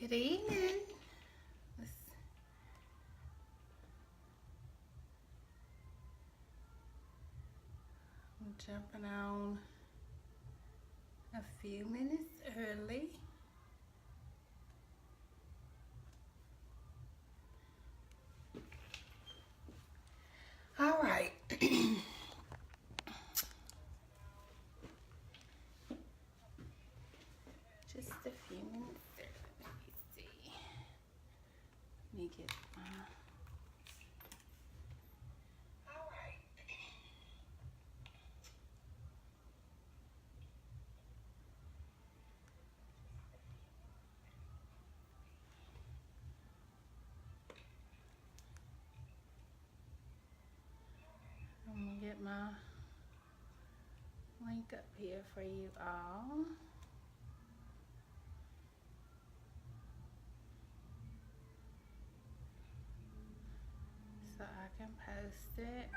Good evening. I'm jumping on a few minutes early. All right. Just a few minutes early. Let me see. Let me get my... I'm going to get my link up here for you all. So I can post it.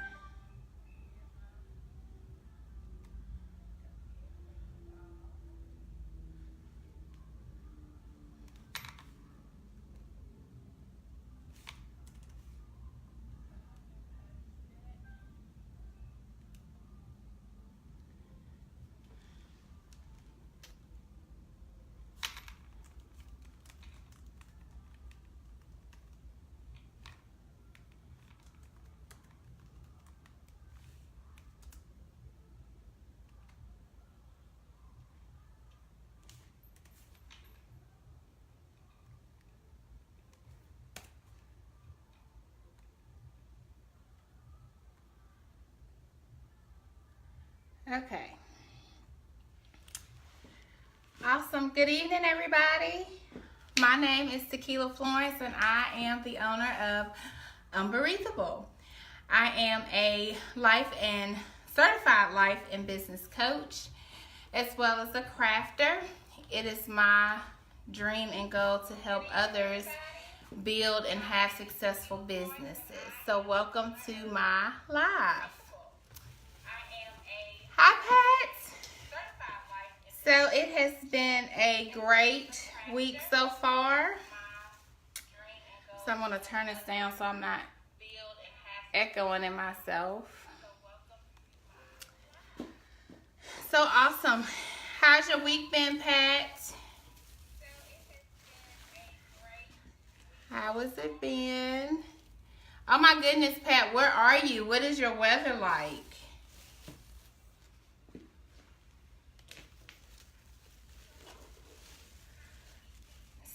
Okay. Awesome. Good evening, everybody. My name is Tequila Florence, and I am the owner of Unbewreathable. I am a certified life and business coach, as well as a crafter. It is my dream and goal to help others build and have successful businesses. So welcome to my live. Hi, Pat. So it has been a great week so far. So I'm going to turn this down so I'm not echoing in myself. So awesome. How's your week been, Pat? How has it been? Oh my goodness, Pat, where are you? What is your weather like?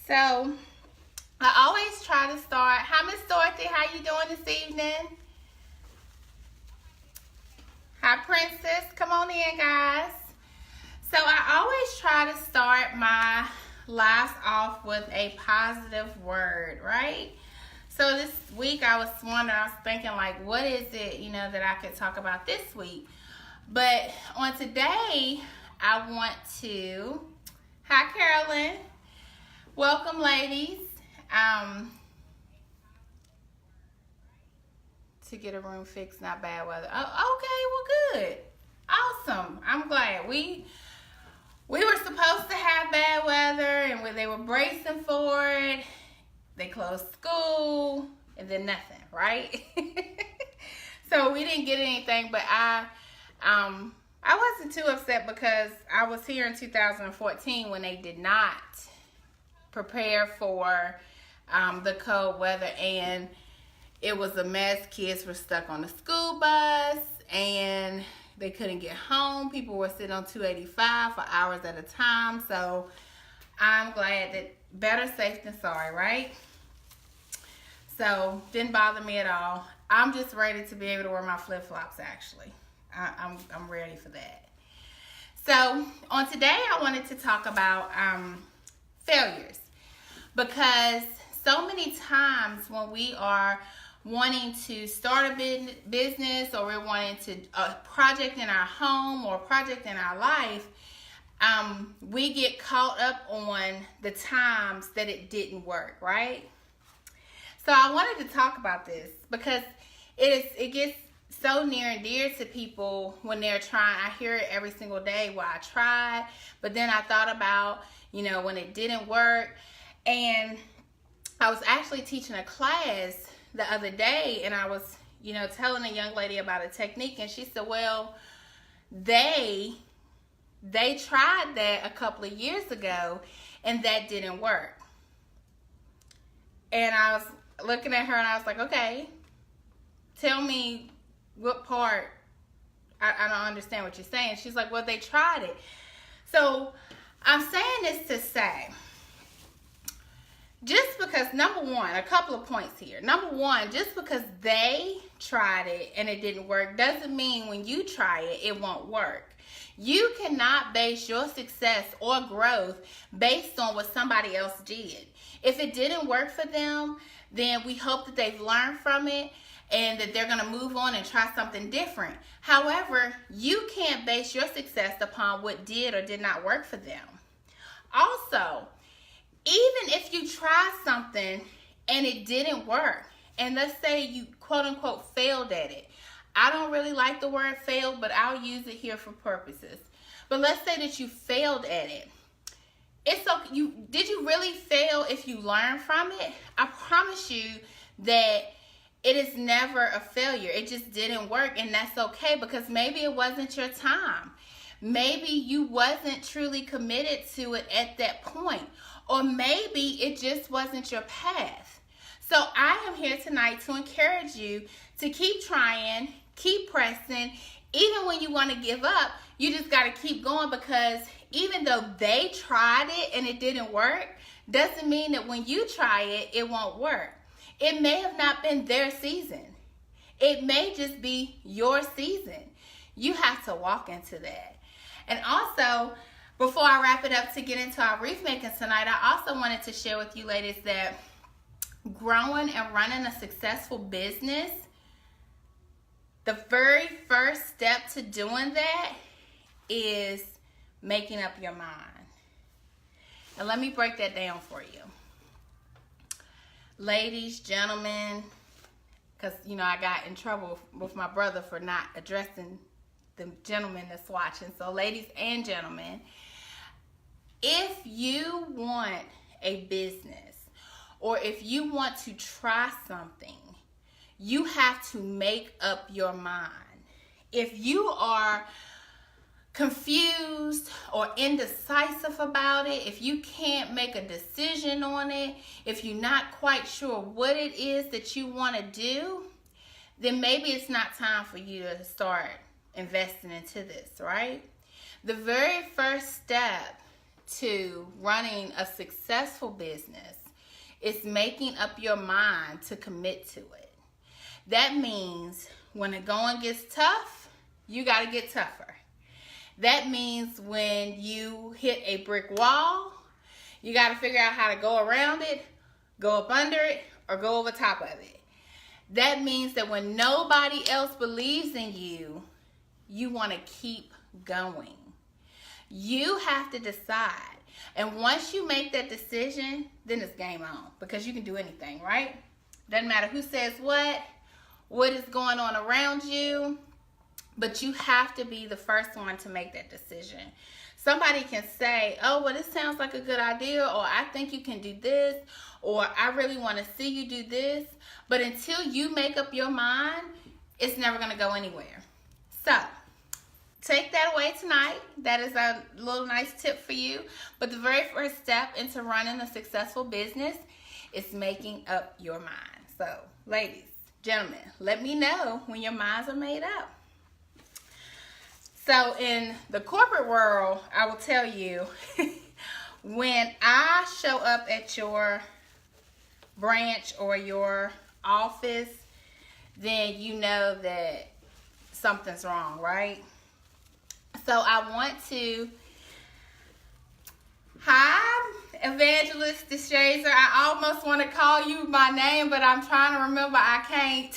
So, I always try to start. Hi, Miss Dorothy. How you doing this evening? Hi, Princess. Come on in, guys. So, I always try to start my lives off with a positive word, right? So, this week I was wondering, I was thinking, like, what is it, that I could talk about this week? But on today, I want to... Hi, Carolyn. Welcome, ladies, to get a room fixed, not bad weather. Oh, okay, well, good. Awesome. I'm glad. We were supposed to have bad weather, and they were bracing for it. They closed school, and then nothing, right? So we didn't get anything, but I wasn't too upset because I was here in 2014 when they did not prepare for the cold weather, and it was a mess. Kids were stuck on the school bus and they couldn't get home. People were sitting on 285 for hours at a time. So I'm glad that better safe than sorry, right? So didn't bother me at all. I'm just ready to be able to wear my flip-flops, actually. I'm ready for that. So on today I wanted to talk about failures. Because so many times when we are wanting to start a business, or we're wanting to a project in our home or a project in our life, we get caught up on the times that it didn't work, right? So I wanted to talk about this because it gets so near and dear to people when they're trying. I hear it every single day. Well, I tried, but then I thought about, when it didn't work. And I was actually teaching a class the other day, and I was, telling a young lady about a technique, and she said, well, they tried that a couple of years ago, and that didn't work. And I was looking at her, and I was like, okay, tell me what part. I don't understand what you're saying. She's like, well, they tried it. So I'm saying this to say, just because, number one, a couple of points here. Number one, just because they tried it and it didn't work doesn't mean when you try it, it won't work. You cannot base your success or growth based on what somebody else did. If it didn't work for them, then we hope that they've learned from it and that they're going to move on and try something different. However, you can't base your success upon what did or did not work for them. Also, even if you try something and it didn't work, and let's say you quote unquote failed at it. I don't really like the word failed, but I'll use it here for purposes. But let's say that you failed at it. It's okay. Did you really fail if you learn from it? I promise you that it is never a failure. It just didn't work, and that's okay, because maybe it wasn't your time. Maybe you wasn't truly committed to it at that point. Or maybe it just wasn't your path. So I am here tonight to encourage you to keep trying, keep pressing. Even when you want to give up, you just got to keep going, because even though they tried it and it didn't work, doesn't mean that when you try it, it won't work. It may have not been their season. It may just be your season. You have to walk into that. And also, before I wrap it up to get into our wreath making tonight, I also wanted to share with you ladies that growing and running a successful business, the very first step to doing that is making up your mind. And let me break that down for you. Ladies, gentlemen, because, I got in trouble with my brother for not addressing the gentleman that's watching. So ladies and gentlemen, if you want a business or if you want to try something, you have to make up your mind. If you are confused or indecisive about it, if you can't make a decision on it, if you're not quite sure what it is that you want to do, then maybe it's not time for you to start investing into this, right? The very first step to running a successful business is making up your mind to commit to it. That means when the going gets tough, you got to get tougher. That means when you hit a brick wall, you got to figure out how to go around it, go up under it, or go over top of it. That means that when nobody else believes in you, you want to keep going. You have to decide. And once you make that decision, then it's game on, because you can do anything, right? Doesn't matter who says what is going on around you, but you have to be the first one to make that decision. Somebody can say, oh, well, this sounds like a good idea, or I think you can do this, or I really want to see you do this. But until you make up your mind, it's never going to go anywhere. So take that away tonight. That is a little nice tip for you. But the very first step into running a successful business is making up your mind. So, ladies, gentlemen, let me know when your minds are made up. So in the corporate world, I will tell you, when I show up at your branch or your office, then you know that something's wrong, right? So I want to, hi, Evangelist DeShazer. I almost want to call you by name, but I'm trying to remember, I can't.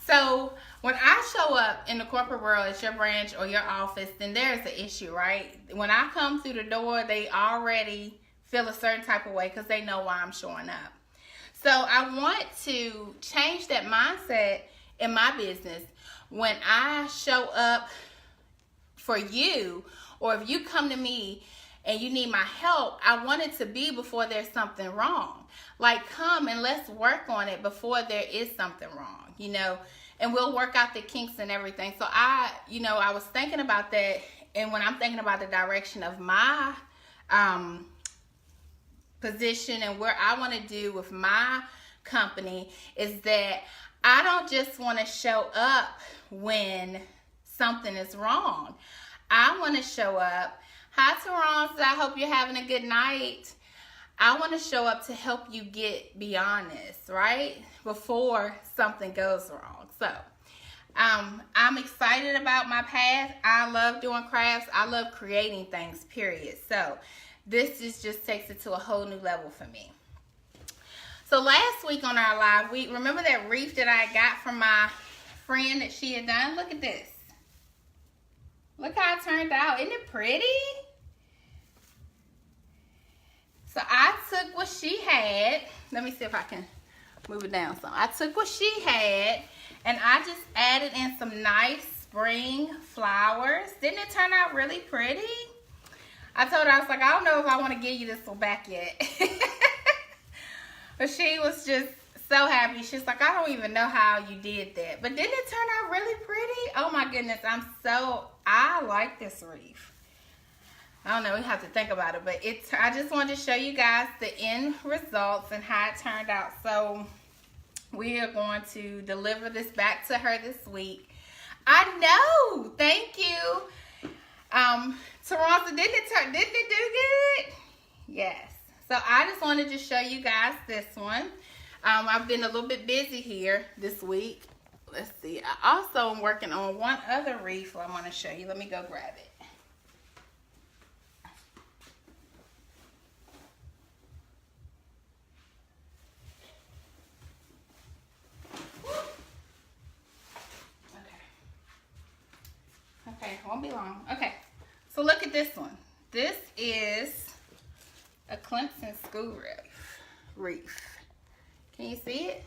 So when I show up in the corporate world at your branch or your office, then there's an issue, right? When I come through the door, they already feel a certain type of way because they know why I'm showing up. So I want to change that mindset in my business. When I show up for you, or if you come to me and you need my help, I want it to be before there's something wrong. Like, come and let's work on it before there is something wrong, you know, and we'll work out the kinks and everything. So I was thinking about that, and when I'm thinking about the direction of my position and where I want to do with my company, is that I don't just want to show up when something is wrong. I want to show up. Hi, Terrence. I hope you're having a good night. I want to show up to help you get beyond this, right? Before something goes wrong. So, I'm excited about my path. I love doing crafts. I love creating things, period. So, this just takes it to a whole new level for me. So, last week on our live week, remember that wreath that I got from my friend that she had done? Look at this. Look how it turned out. Isn't it pretty? So I took what she had. Let me see if I can move it down some. I took what she had and I just added in some nice spring flowers. Didn't it turn out really pretty? I told her, I was like, I don't know if I want to give you this one back yet. But she was just so happy. She's like, I don't even know how you did that. But didn't it turn out really pretty? Oh my goodness, I like this wreath. I don't know, we have to think about it, but I just wanted to show you guys the end results and how it turned out. So we are going to deliver this back to her this week. I know, thank you. Taronsa, didn't it do good? Yes. So I just wanted to show you guys this one. I've been a little bit busy here this week. Let's see. I also am working on one other wreath I want to show you. Let me go grab it. Okay, won't be long. Okay, so look at this one. This is a Clemson school wreath. Can you see it?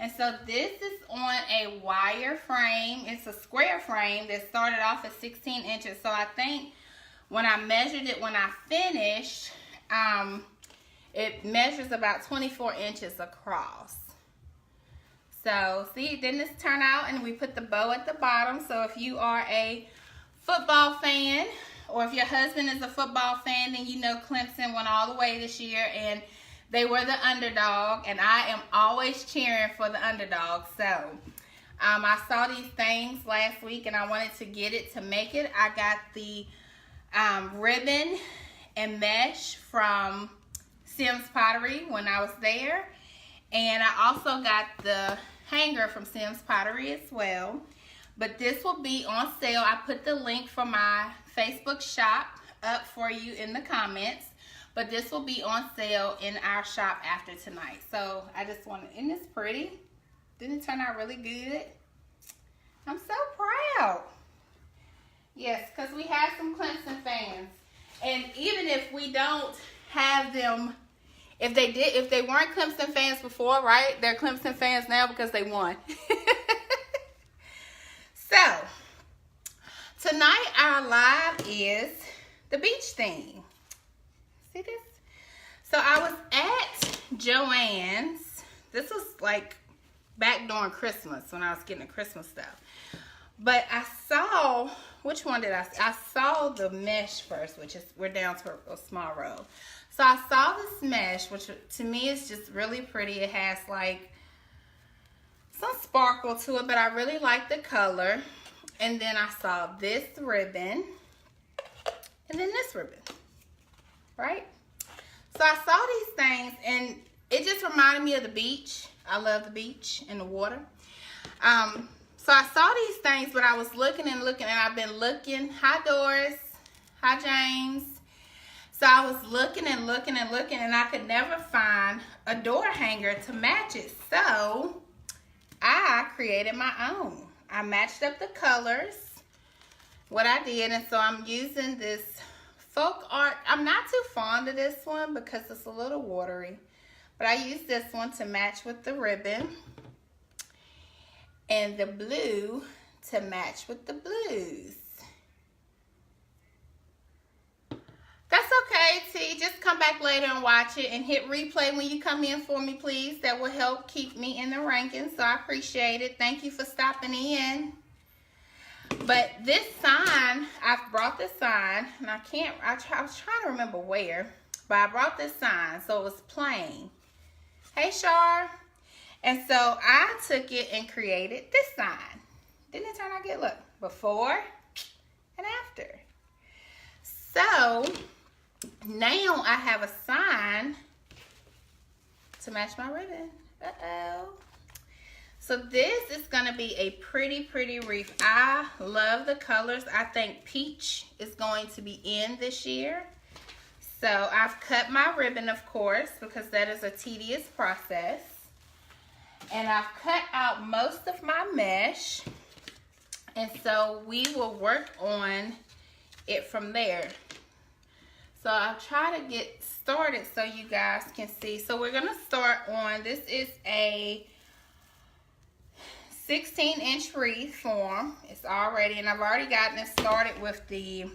And so this is on a wire frame. It's a square frame that started off at 16 inches. So I think when I measured it, when I finished, it measures about 24 inches across. So see, didn't this turn out? And we put the bow at the bottom. So if you are a football fan, or if your husband is a football fan, then you know Clemson went all the way this year and they were the underdog, and I am always cheering for the underdog. So I saw these things last week and I wanted to get it to make it. I got the ribbon and mesh from Sims Pottery when I was there. And I also got the hanger from Sims Pottery as well. But this will be on sale. I put the link for my Facebook shop up for you in the comments. But this will be on sale in our shop after tonight. So I just wanted, isn't this pretty? Didn't it turn out really good? I'm so proud. Yes, because we have some Clemson fans. And even if we don't have them, if they weren't Clemson fans before, right? They're Clemson fans now because they won. So, tonight our live is the beach theme. See this? So I was at Joann's. This was like back during Christmas when I was getting the Christmas stuff. But I saw, which one did I see? I saw the mesh first, which is, we're down to a small row. So I saw this mesh, which to me is just really pretty. It has like some sparkle to it, but I really like the color. And then I saw this ribbon and then this ribbon, right? So I saw these things and it just reminded me of the beach. I love the beach and the water. So I saw these things, but I was looking and looking, and I've been looking. Hi, Doris. Hi, James. So I was looking and looking and looking, and I could never find a door hanger to match it. So I created my own. I matched up the colors, what I did, and so I'm using this folk art. I'm not too fond of this one because it's a little watery, but I used this one to match with the ribbon, and the blue to match with the blues. just come back later and watch it, and hit replay when you come in for me, please. That will help keep me in the rankings, so I appreciate it. Thank you for stopping in. But this sign, I've brought this sign, and I was trying to remember where, but I brought this sign, so it was plain. Hey, Shar. And so I took it and created this sign. Didn't it turn out good? Look, before and after. So now I have a sign to match my ribbon. Uh-oh. So this is going to be a pretty, pretty wreath. I love the colors. I think peach is going to be in this year. So I've cut my ribbon, of course, because that is a tedious process. And I've cut out most of my mesh. And so we will work on it from there. So I'll try to get started so you guys can see. So we're going to start on, this is a 16-inch wreath form. It's already, and I've already gotten it started with the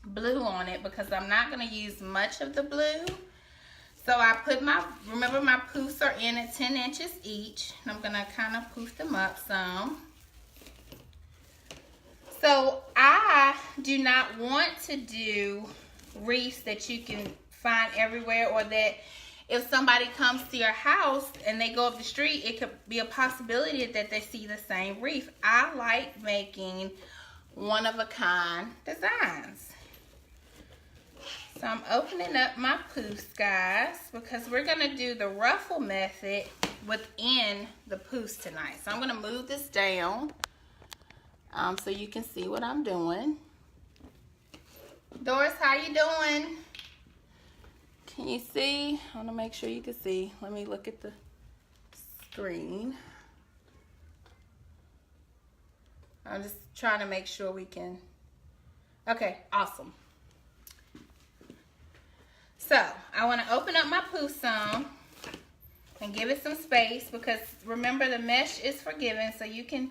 blue on it because I'm not going to use much of the blue. So I put my, remember my poofs are in at 10 inches each. And I'm going to kind of poof them up some. So I do not want to do wreaths that you can find everywhere, or that if somebody comes to your house and they go up the street, it could be a possibility that they see the same wreath. I like making one-of-a-kind designs. So I'm opening up my poofs, guys, because we're going to do the ruffle method within the poofs tonight. So I'm going to move this down so you can see what I'm doing. Doris, how you doing? Can you see? I want to make sure you can see. Let me look at the screen. I'm just trying to make sure we can. Okay, awesome. So I want to open up my poof some and give it some space, because remember the mesh is forgiving, so you can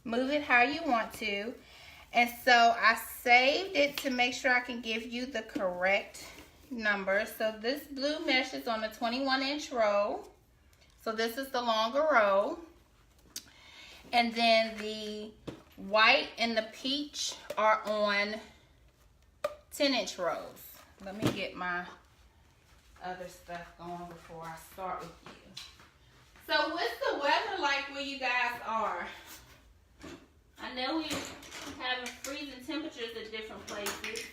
move it how you want to. And so I saved it to make sure I can give you the correct number. So this blue mesh is on a 21-inch roll. So this is the longer roll. And then the white and the peach are on 10-inch rolls. Let me get my other stuff going before I start with you. So what's the weather like where you guys are? I know we're having freezing temperatures at different places.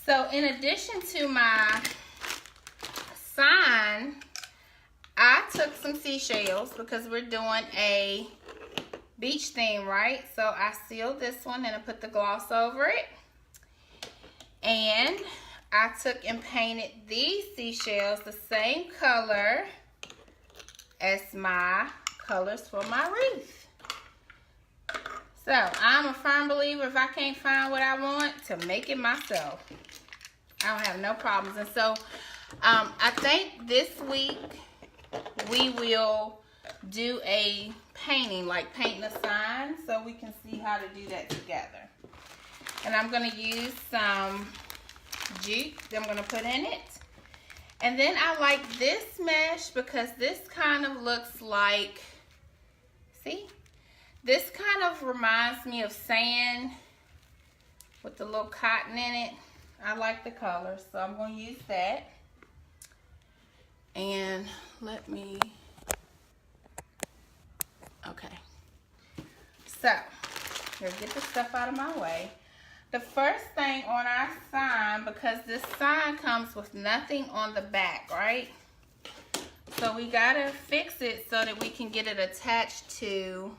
So in addition to my sign, I took some seashells because we're doing a beach theme, right? So I sealed this one and I put the gloss over it. And I took and painted these seashells the same color as my colors for my wreath. So I'm a firm believer, if I can't find what I want, to make it myself. I don't have no problems. And so I think this week we will do a painting, like painting a sign, so we can see how to do that together. And I'm going to use some jute that I'm going to put in it. And then I like this mesh because this kind of looks like, see? This kind of reminds me of sand with the little cotton in it. I like the color, so I'm going to use that. And let me, okay. So, let's get the stuff out of my way. The first thing on our sign, because this sign comes with nothing on the back, right? So we gotta fix it so that we can get it attached to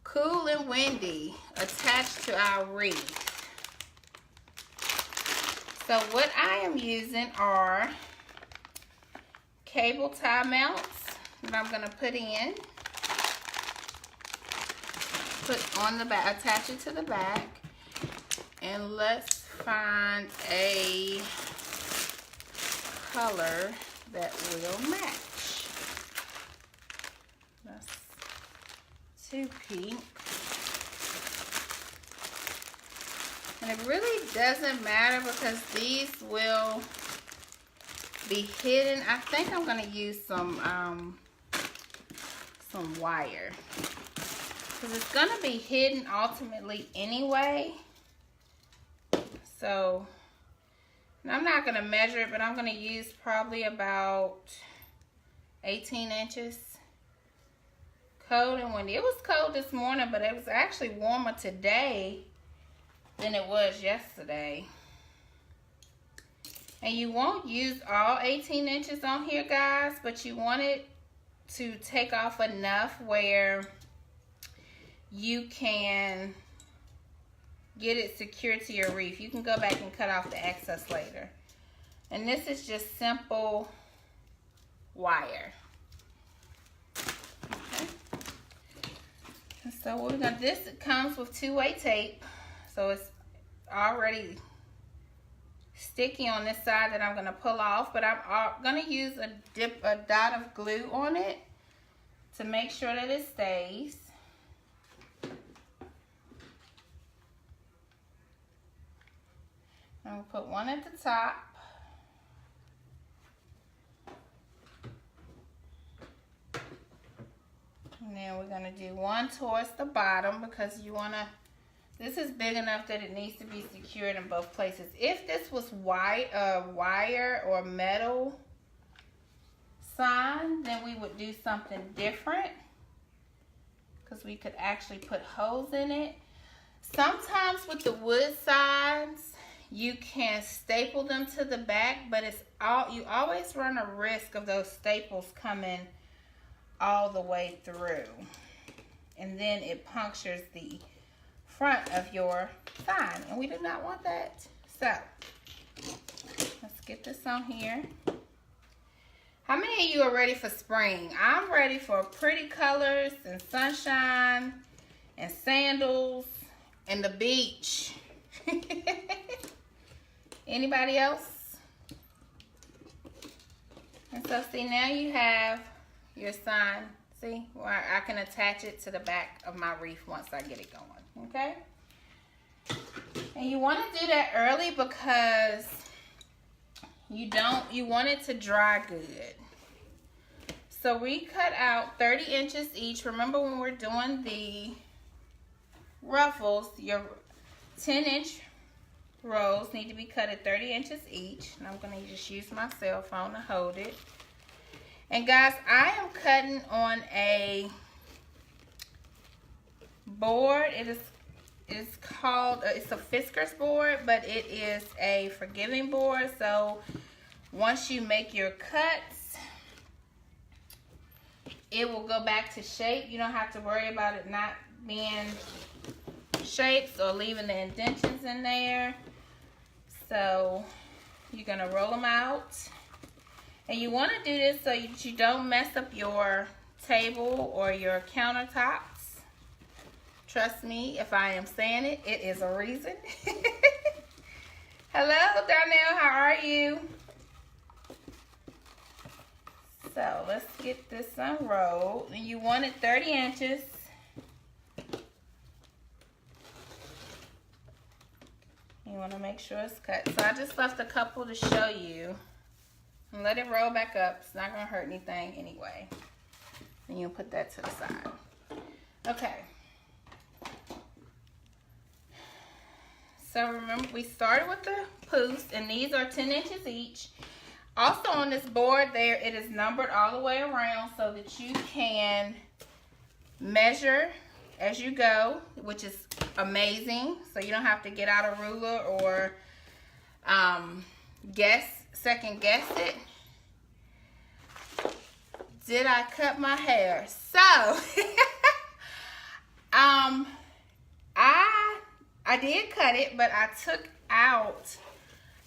Cool and Windy, attached to our wreath. So what I am using are cable tie mounts that I'm gonna put in, put on the back, attach it to the back. And let's find a color that will match. That's too pink. And it really doesn't matter because these will be hidden. I think I'm going to use some wire because it's going to be hidden ultimately anyway. So, and I'm not going to measure it, but I'm going to use probably about 18 inches. Cold and windy. It was cold this morning, but it was actually warmer today than it was yesterday. And you won't use all 18 inches on here, guys, but you want it to take off enough where you can get it secured to your wreath. You can go back and cut off the excess later. And this is just simple wire. Okay. And so we're gonna, this comes with two-way tape. So it's already sticky on this side that I'm going to pull off, but I'm going to use a dot of glue on it to make sure that it stays. I'm going to put one at the top. And then we're going to do one towards the bottom because you want to, this is big enough that it needs to be secured in both places. If this was wire or metal sign, then we would do something different because we could actually put holes in it. Sometimes with the wood signs, you can staple them to the back, but you always run a risk of those staples coming all the way through. And then it punctures the front of your sign, and we do not want that. So let's get this on here. How many of you are ready for spring? I'm ready for pretty colors and sunshine and sandals and the beach. Anybody else? And so see, now you have your sign. See, where I can attach it to the back of my wreath once I get it going. Okay? And you want to do that early because you want it to dry good. So we cut out 30 inches each. Remember, when we're doing the ruffles, your 10-inch rolls need to be cut at 30 inches each. And I'm going to just use my cell phone to hold it. And guys, I am cutting on a board. It's called, it's a Fisker's board, but it is a forgiving board. So once you make your cuts, it will go back to shape. You don't have to worry about it not being shaped or leaving the indentions in there. So you're gonna roll them out. And you want to do this so you don't mess up your table or your countertops. Trust me, if I am saying it, it is a reason. Hello, Darnell, how are you? So let's get this unrolled. And you want it 30 inches. You want to make sure it's cut. So I just left a couple to show you. And let it roll back up. It's not going to hurt anything anyway. And you'll put that to the side. Okay. So remember, we started with the posts, and these are 10 inches each. Also on this board there, it is numbered all the way around so that you can measure as you go, which is amazing. So you don't have to get out a ruler or second guess it. Did I cut my hair? So I did cut it, but I took out,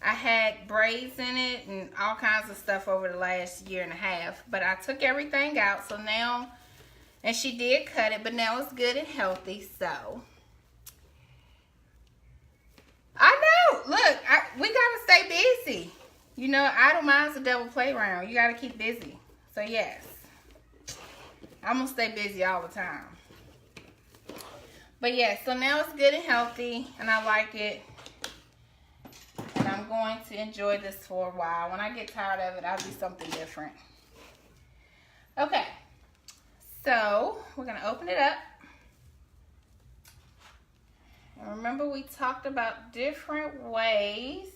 I had braids in it and all kinds of stuff over the last year and a half, but I took everything out. So now, and she did cut it, but now it's good and healthy. So I know, look, we gotta stay busy. You know, idle mind's a devil playground. You got to keep busy. So, yes. I'm going to stay busy all the time. But, yeah, so now it's good and healthy, and I like it. And I'm going to enjoy this for a while. When I get tired of it, I'll do something different. Okay. So, we're going to open it up. And remember, we talked about different ways.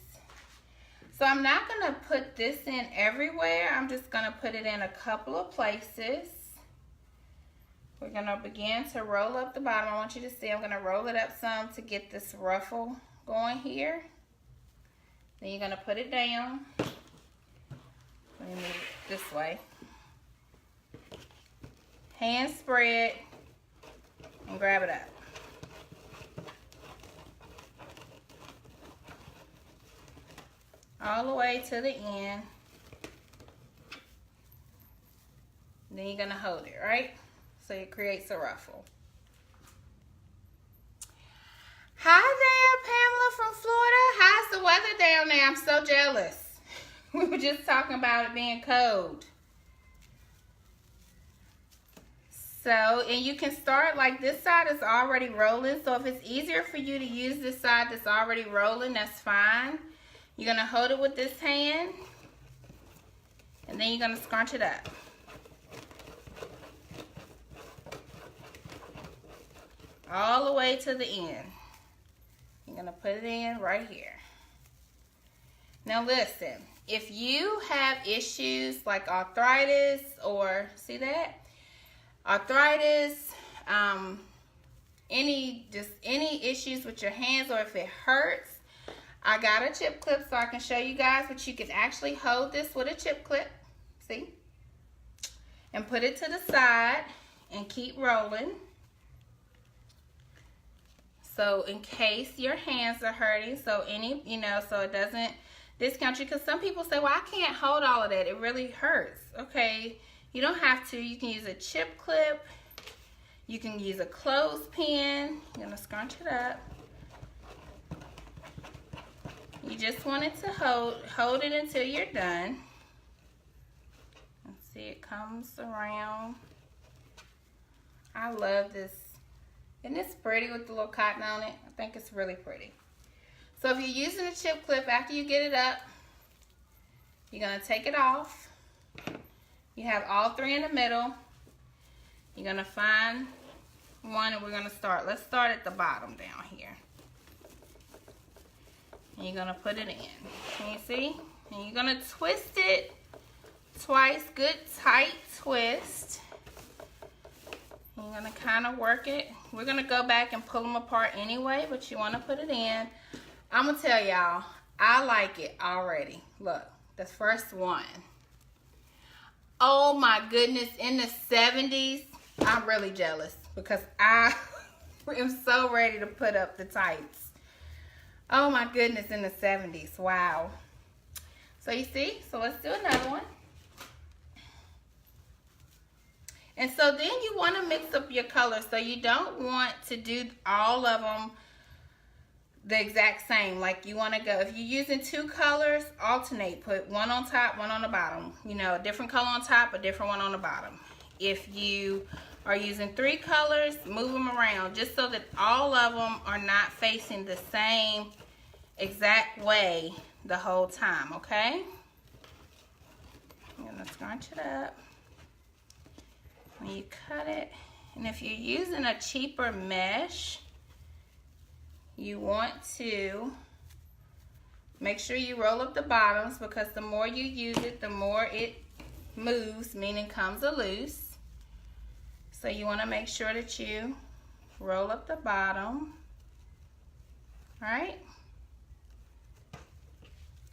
So I'm not going to put this in everywhere. I'm just going to put it in a couple of places. We're going to begin to roll up the bottom. I want you to see I'm going to roll it up some to get this ruffle going here. Then you're going to put it down. Let me move it this way. Hand spread and grab it up. All the way to the end. Then you're going to hold it, right? So it creates a ruffle. Hi there, Pamela from Florida. How's the weather down there? I'm so jealous. We were just talking about it being cold. So, and you can start like this side is already rolling. So if it's easier for you to use this side that's already rolling, that's fine. You're going to hold it with this hand, and then you're going to scrunch it up. All the way to the end. You're going to put it in right here. Now listen, if you have issues like arthritis or, see that? Arthritis, any issues with your hands, or if it hurts, I got a chip clip so I can show you guys, but you can actually hold this with a chip clip, see? And put it to the side and keep rolling. So in case your hands are hurting, so so it doesn't discount you, because some people say, well, I can't hold all of that. It really hurts. Okay, you don't have to. You can use a chip clip. You can use a clothespin. You're gonna scrunch it up. You just want it to hold it until you're done. Let's see, it comes around. I love this. Isn't this pretty with the little cotton on it? I think it's really pretty. So if you're using a chip clip, after you get it up, you're going to take it off. You have all three in the middle. You're going to find one, and we're going to start. Let's start at the bottom down here. And you're going to put it in. Can you see? And you're going to twist it twice. Good tight twist. And you're going to kind of work it. We're going to go back and pull them apart anyway, but you want to put it in. I'm going to tell y'all, I like it already. Look, the first one. Oh my goodness, in the 70s, I'm really jealous because I am so ready to put up the tights. Oh my goodness, in the 70s. Wow. So you see? So let's do another one. And so then you want to mix up your colors. So you don't want to do all of them the exact same. Like you want to go, if you're using two colors, alternate. Put one on top, one on the bottom. You know, a different color on top, a different one on the bottom. If you are using three colors, move them around just so that all of them are not facing the same exact way the whole time, okay? I'm gonna scrunch it up. When you cut it, and if you're using a cheaper mesh, you want to make sure you roll up the bottoms, because the more you use it, the more it moves, meaning comes loose. So you want to make sure that you roll up the bottom. All right.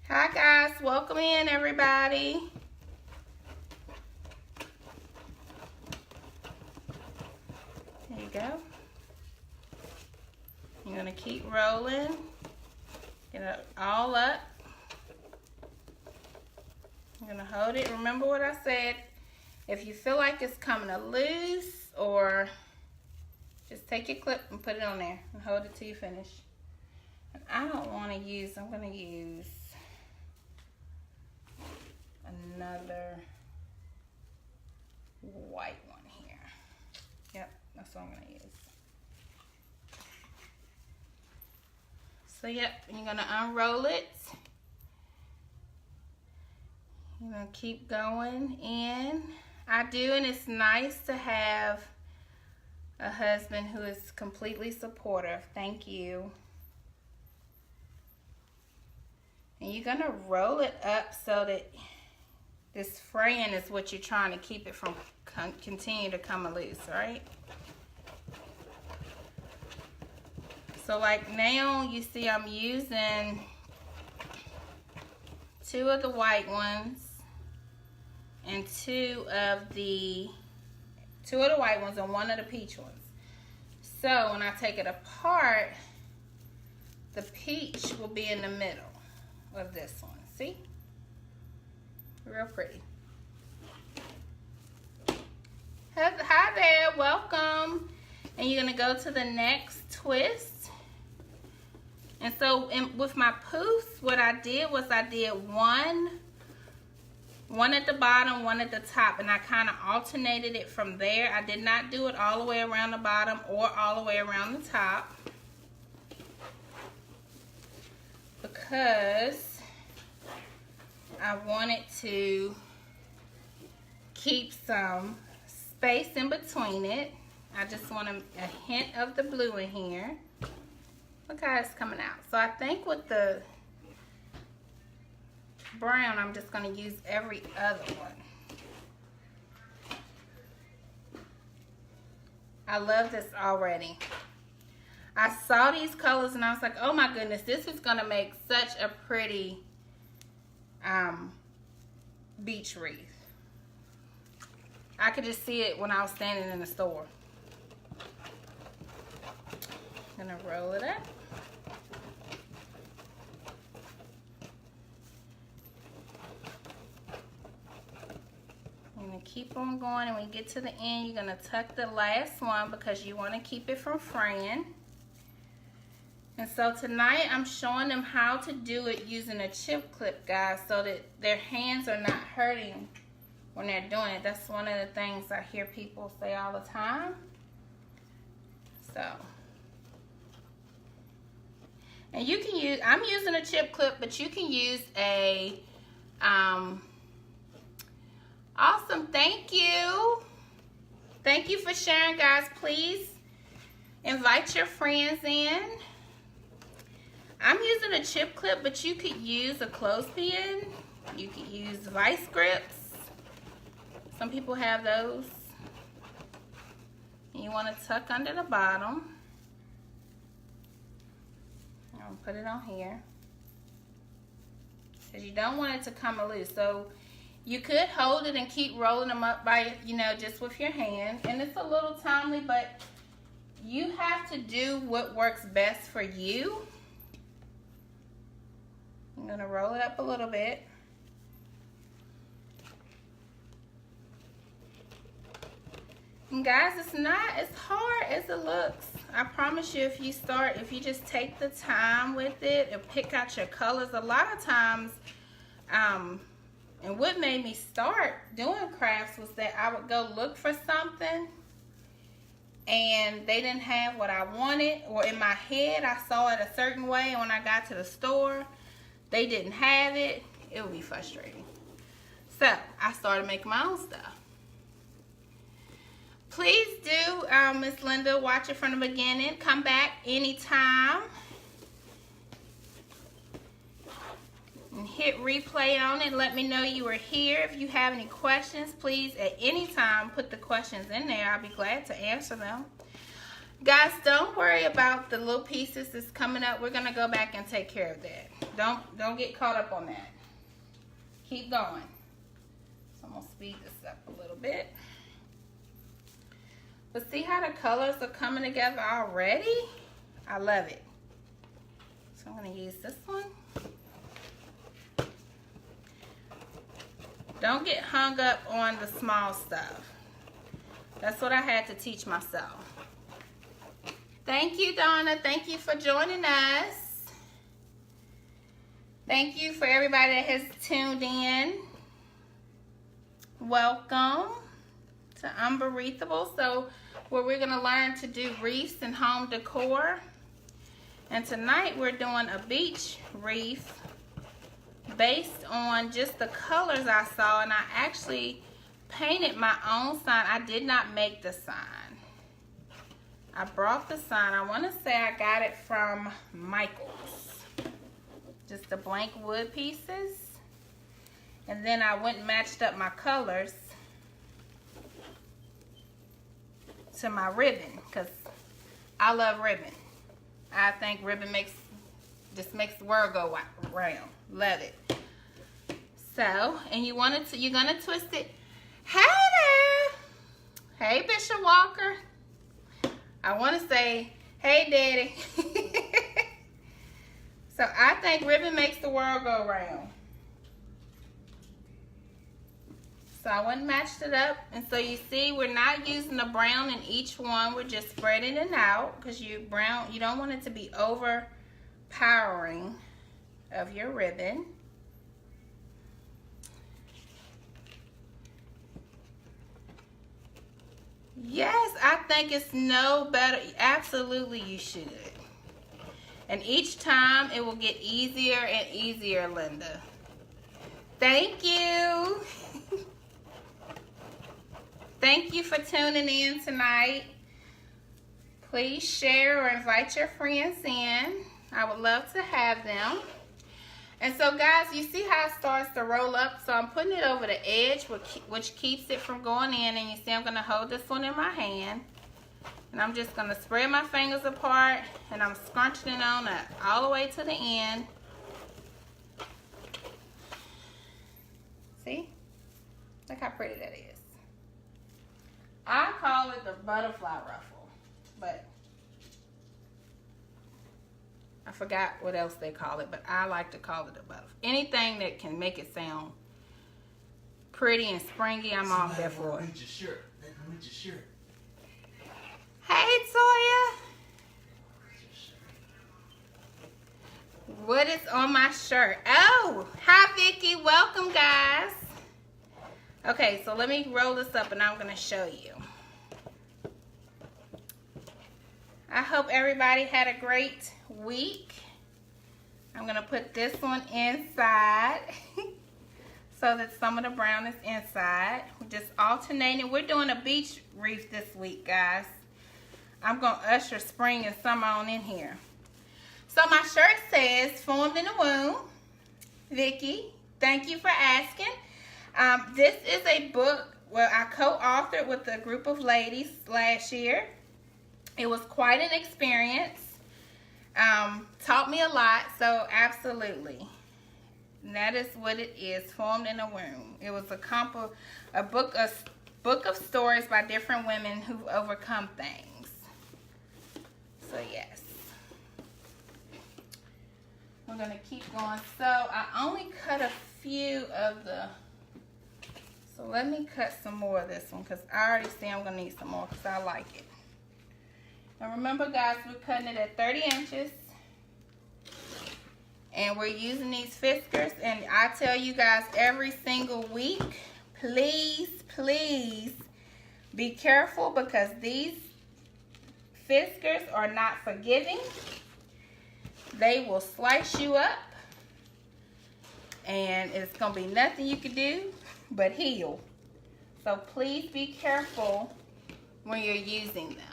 Hi guys, welcome in everybody. There you go. You're gonna keep rolling, get it all up. I'm gonna hold it. Remember what I said. If you feel like it's coming loose, or just take your clip and put it on there and hold it till you finish. And I don't want to use, I'm gonna use So yep, you're gonna unroll it. You're gonna keep going in. I do, and it's nice to have a husband who is completely supportive. Thank you. And you're gonna roll it up so that this fraying is what you're trying to keep it from continue to come loose, right? So like now you see I'm using 2 of the white ones and 2 of the white ones and 1 of the peach ones. So when I take it apart, the peach will be in the middle of this one. See? Real pretty. Hi there, welcome. And you're gonna go to the next twist. And so with my poofs, what I did was I did one at the bottom, 1 at the top, and I kind of alternated it from there. I did not do it all the way around the bottom or all the way around the top, because I wanted to keep some space in between it. I just want a hint of the blue in here. Look how it's coming out. So I think with the brown, I'm just going to use every other one. I love this already. I saw these colors and I was like, oh my goodness, this is going to make such a pretty beach wreath. I could just see it when I was standing in the store. I'm going to roll it up. I'm going to keep on going, and when you get to the end, you're going to tuck the last one because you want to keep it from fraying. And so tonight I'm showing them how to do it using a chip clip, guys, so that their hands are not hurting when they're doing it. That's one of the things I hear people say all the time. So, and you can use, I'm using a chip clip, but you can use a, awesome, thank you. Thank you for sharing, guys. Please invite your friends in. I'm using a chip clip, but you could use a clothespin. You could use vice grips. Some people have those. You want to tuck under the bottom. I'll put it on here, because you don't want it to come loose. So you could hold it and keep rolling them up by, you know, just with your hand. And it's a little timely, but you have to do what works best for you. I'm going to roll it up a little bit. And guys, it's not as hard as it looks. I promise you, if you just take the time with it and pick out your colors. A lot of times, and what made me start doing crafts was that I would go look for something and they didn't have what I wanted, or in my head I saw it a certain way, and when I got to the store they didn't have it. It would be frustrating. So I started making my own stuff. Please do, Miss Linda, watch it from the beginning. Come back anytime. And hit replay on it. Let me know you were here. If you have any questions, please at any time put the questions in there. I'll be glad to answer them. Guys, don't worry about the little pieces that's coming up. We're going to go back and take care of that. Don't get caught up on that. Keep going. So I'm going to speed this up a little bit. But see how the colors are coming together already? I love it. So I'm going to use this one. Don't get hung up on the small stuff. That's what I had to teach myself. Thank you, Donna. Thank you for joining us. Thank you for everybody that has tuned in. Welcome to Unbewreathable. So where we're going to learn to do wreaths and home decor. And tonight we're doing a beach wreath based on just the colors I saw, and I actually painted my own sign. I did not make the sign. I brought the sign. I want to say I got it from Michael's. Just the blank wood pieces. And then I went and matched up my colors to my ribbon, because I love ribbon. I think ribbon just makes the world go round. Love it. So, and you're gonna twist it. Hey there. Hey, Bishop Walker. I want to say, hey, Daddy. So I think ribbon makes the world go round. So I went and matched it up. And so you see, we're not using the brown in each one. We're just spreading it out, because you don't want it to be overpowering of your ribbon. Yes, I think it's no better. Absolutely, you should. And each time it will get easier and easier, Linda. Thank you. Thank you for tuning in tonight. Please share or invite your friends in. I would love to have them. And so, guys, you see how it starts to roll up? So I'm putting it over the edge, which keeps it from going in. And you see I'm going to hold this one in my hand. And I'm just going to spread my fingers apart. And I'm scrunching it on up all the way to the end. See? Look how pretty that is. I call it the butterfly ruffle. But I forgot what else they call it, but I like to call it a butterfly. Anything that can make it sound pretty and springy, I'm all there for it. Read your shirt. Let me read your shirt. Hey, Toya. What is on my shirt? Oh, hi, Vicky. Welcome, guys. Okay, so let me roll this up and I'm going to show you. I hope everybody had a great week. I'm going to put this one inside so that some of the brown is inside. We're just alternating. We're doing a beach wreath this week, guys. I'm going to usher spring and summer on in here. So my shirt says, formed in the womb. Vicky, thank you for asking. This is a book where I co-authored with a group of ladies last year. It was quite an experience. Taught me a lot, so absolutely. And that is what it is, formed in a womb. It was a book of stories by different women who've overcome things. So yes. We're going to keep going. So I only cut a few of the... So let me cut some more of this one, because I already see I'm going to need some more because I like it. And remember, guys, we're cutting it at 30 inches. And we're using these Fiskars. And I tell you guys every single week, please, please be careful, because these Fiskars are not forgiving. They will slice you up. And it's going to be nothing you can do but heal. So please be careful when you're using them.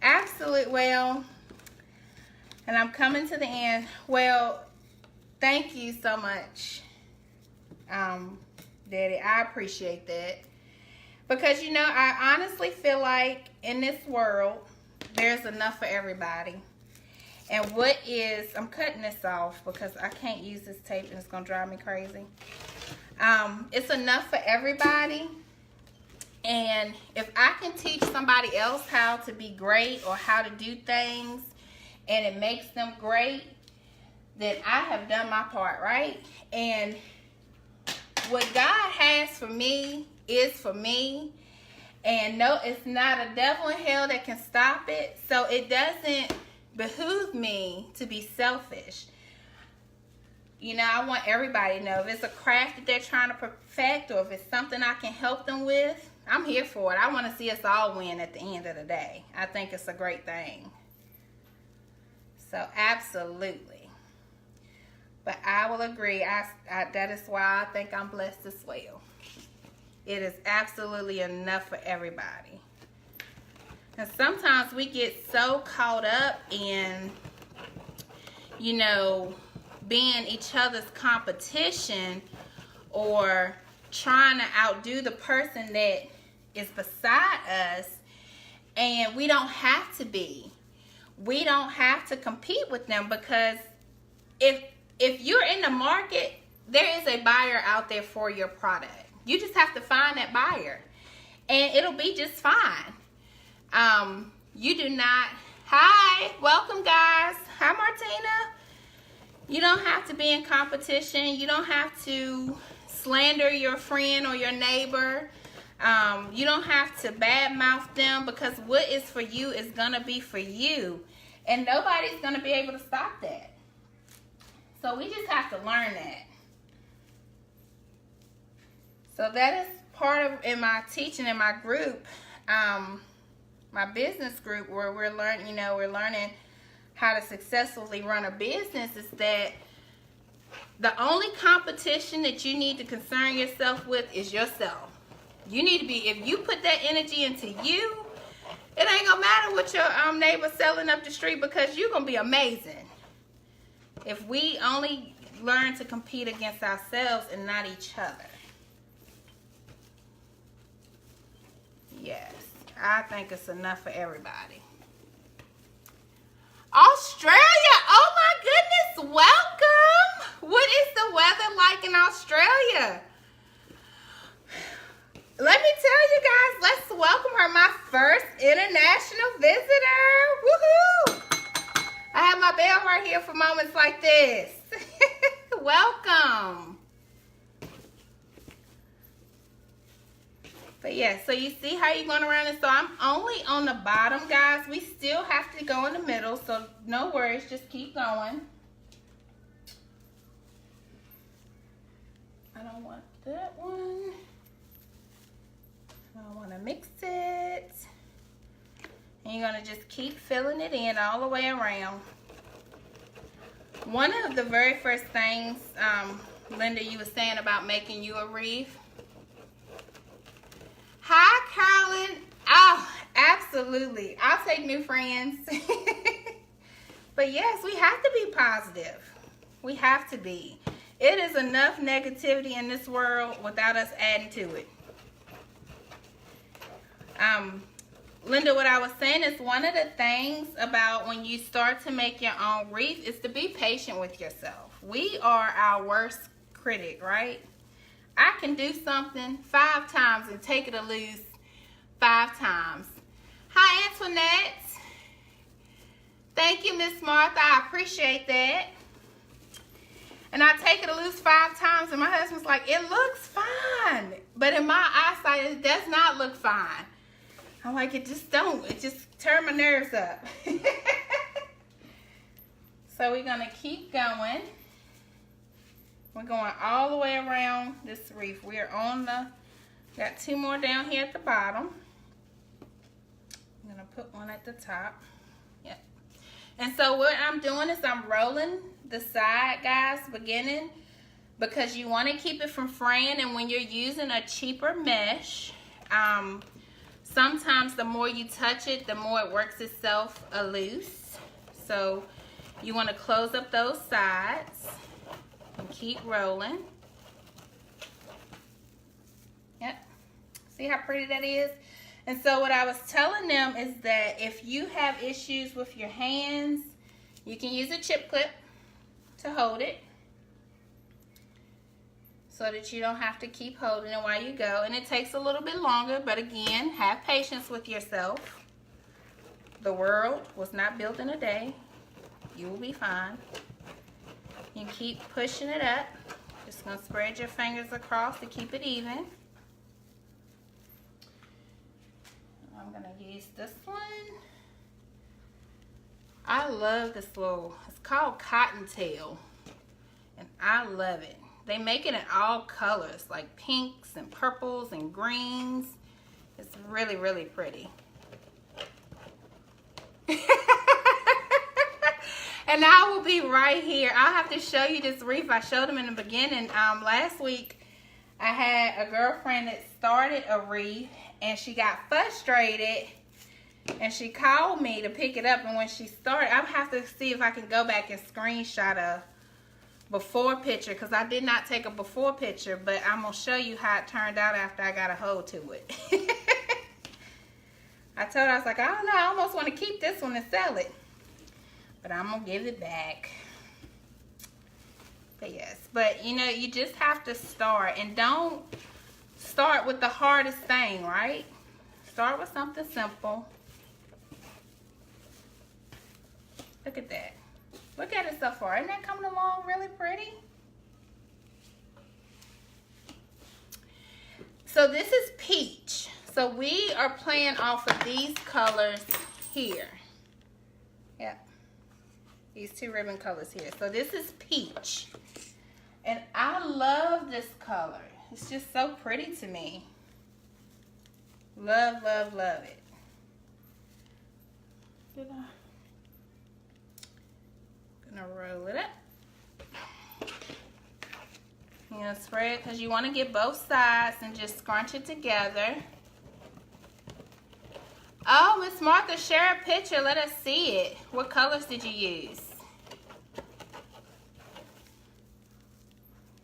Absolutely. Well, and I'm coming to the end. Well, thank you so much, Daddy. I appreciate that. Because, you know, I honestly feel like in this world, there's enough for everybody. And I'm cutting this off because I can't use this tape and it's going to drive me crazy. It's enough for everybody. And if I can teach somebody else how to be great or how to do things and it makes them great, then I have done my part, right? And what God has for me is for me. And no, it's not a devil in hell that can stop it. So it doesn't behoove me to be selfish. You know, I want everybody to know if it's a craft that they're trying to perfect or if it's something I can help them with, I'm here for it. I want to see us all win at the end of the day. I think it's a great thing. So absolutely. But I will agree. That is why I think I'm blessed as well. It is absolutely enough for everybody. And sometimes we get so caught up in, you know, being each other's competition or trying to outdo the person that is beside us, and we don't have to be. We don't have to compete with them, because if you're in the market, there is a buyer out there for your product. You just have to find that buyer, and it'll be just fine. You do not. Hi, welcome guys. Hi, Martina. You don't have to be in competition. You don't have to slander your friend or your neighbor. You don't have to badmouth them, because what is for you is gonna be for you, and nobody's gonna be able to stop that. So we just have to learn that. So that is part of, in my teaching in my group, my business group, where we're learning how to successfully run a business, is that the only competition that you need to concern yourself with is yourself. You need to be, if you put that energy into you, it ain't gonna matter what your neighbor's selling up the street, because you're gonna be amazing. If we only learn to compete against ourselves and not each other. Yes, I think it's enough for everybody. Australia, oh my goodness, welcome. What is the weather like in Australia? Let me tell you guys, let's welcome her, my first international visitor. Woohoo! I have my bell right here for moments like this. Welcome. But yeah, so you see how you're going around it. So I'm only on the bottom, guys. We still have to go in the middle, so no worries, just keep going. I don't want that one. I want to mix it. And you're going to just keep filling it in all the way around. One of the very first things, Linda, you were saying about making you a wreath. Hi, Carolyn. Oh, absolutely. I'll take new friends. But yes, we have to be positive. We have to be. It is enough negativity in this world without us adding to it. Linda, what I was saying is, one of the things about when you start to make your own wreath is to be patient with yourself. We are our worst critic, right? I can do something 5 times and take it or lose 5 times. Hi, Antoinette. Thank you, Miss Martha. I appreciate that. And I take it or lose 5 times, and my husband's like, it looks fine. But in my eyesight, it does not look fine. I'm like, it just turned my nerves up. So we're going to keep going. We're going all the way around this wreath. We are on got 2 more down here at the bottom. I'm going to put one at the top. Yep. And so what I'm doing is I'm rolling the side, guys, beginning, because you want to keep it from fraying. And when you're using a cheaper mesh, sometimes the more you touch it, the more it works itself loose. So you want to close up those sides and keep rolling. Yep. See how pretty that is? And so what I was telling them is that if you have issues with your hands, you can use a chip clip to hold it, so that you don't have to keep holding it while you go. And it takes a little bit longer, but again, have patience with yourself. The world was not built in a day. You will be fine. You keep pushing it up. Just gonna spread your fingers across to keep it even. I'm gonna use this one. I love this little, it's called Cottontail, and I love it. They make it in all colors, like pinks and purples and greens. It's really, really pretty. And I will be right here. I'll have to show you this wreath. I showed them in the beginning. Last week, I had a girlfriend that started a wreath, and she got frustrated, and she called me to pick it up. And when she started, I'll have to see if I can go back and screenshot a before picture, because I did not take a before picture, but I'm going to show you how it turned out after I got a hold to it. I told her, I was like, I don't know, I almost want to keep this one and sell it. But I'm going to give it back. But yes, but you know, you just have to start. And don't start with the hardest thing, right? Start with something simple. Look at that. Look at it so far. Isn't that coming along really pretty? So this is peach. So we are playing off of these colors here. Yep. These two ribbon colors here. So this is peach. And I love this color. It's just so pretty to me. Love, love, love it. Gonna roll it up. You're gonna spread because you want to get both sides and just scrunch it together. Oh, Miss Martha, share a picture. Let us see it. What colors did you use?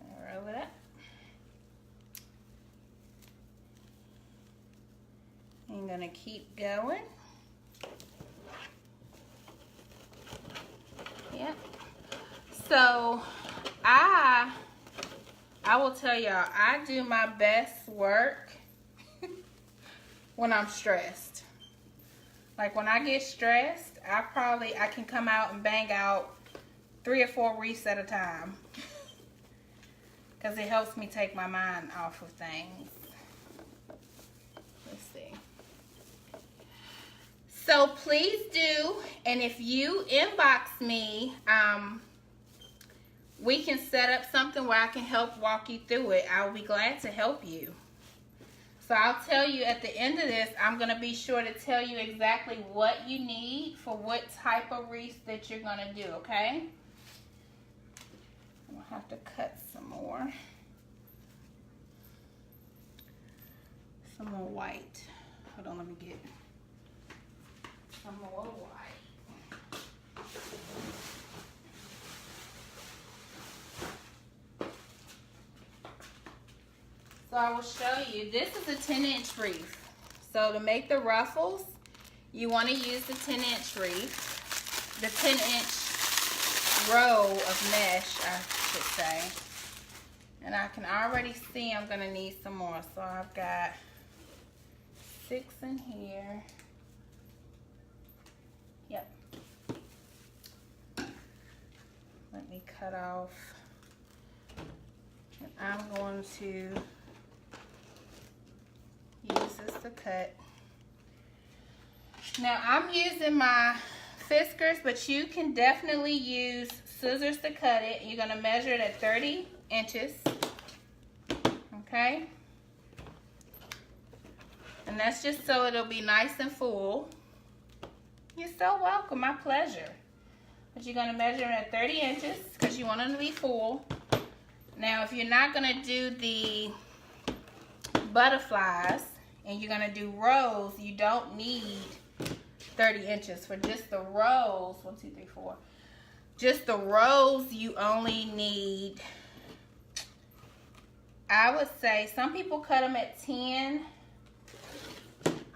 Roll it up. I'm gonna keep going. Yep. So I will tell y'all, I do my best work when I'm stressed. Like when I get stressed, I can come out and bang out 3 or 4 wreaths at a time. Because it helps me take my mind off of things. Let's see. So please do, and if you inbox me, we can set up something where I can help walk you through it. I'll be glad to help you. So I'll tell you at the end of this, I'm going to be sure to tell you exactly what you need for what type of wreath that you're going to do, okay? I'm going to have to cut some more. Some more white. Hold on, let me get some more white. So I will show you, this is a 10-inch wreath. So to make the ruffles, you want to use the 10-inch wreath, the 10-inch row of mesh, I should say. And I can already see I'm going to need some more. So I've got 6 in here. Yep. Let me cut off. And I'm going to use this to cut. Now I'm using my Fiskars, but you can definitely use scissors to cut it. You're going to measure it at 30 inches. Okay? And that's just so it'll be nice and full. You're so welcome. My pleasure. But you're going to measure it at 30 inches because you want them to be full. Now, if you're not going to do the butterflies and you're going to do rows, you don't need 30 inches. For just the rows, 1, 2, 3, 4. Just the rows, you only need, I would say, some people cut them at 10.